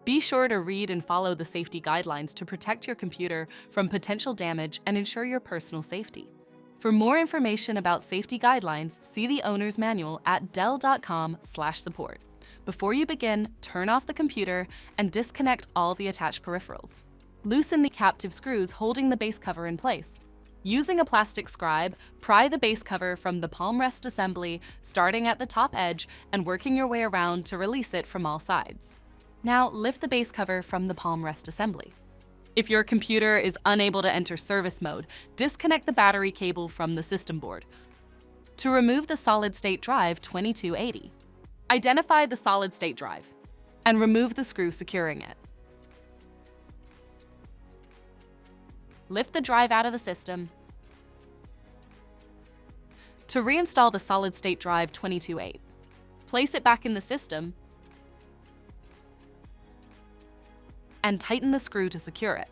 Be sure to read and follow the safety guidelines to protect your computer from potential damage and ensure your personal safety. For more information about safety guidelines, see the owner's manual at dell.com/support. Before you begin, turn off the computer and disconnect all the attached peripherals. Loosen the captive screws holding the base cover in place. Using a plastic scribe, pry the base cover from the palm rest assembly, starting at the top edge and working your way around to release it from all sides. Now lift the base cover from the palm rest assembly. If your computer is unable to enter service mode, disconnect the battery cable from the system board. To remove the solid-state drive 2280, identify the solid-state drive and remove the screw securing it. Lift the drive out of the system. To reinstall the solid-state drive 2280, place it back in the system and tighten the screw to secure it.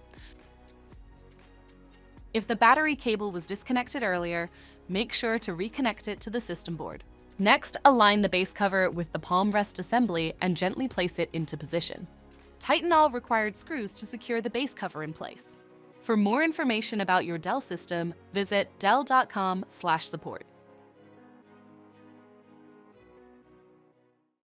If the battery cable was disconnected earlier, make sure to reconnect it to the system board. Next, align the base cover with the palm rest assembly and gently place it into position. Tighten all required screws to secure the base cover in place. For more information about your Dell system, visit dell.com/support.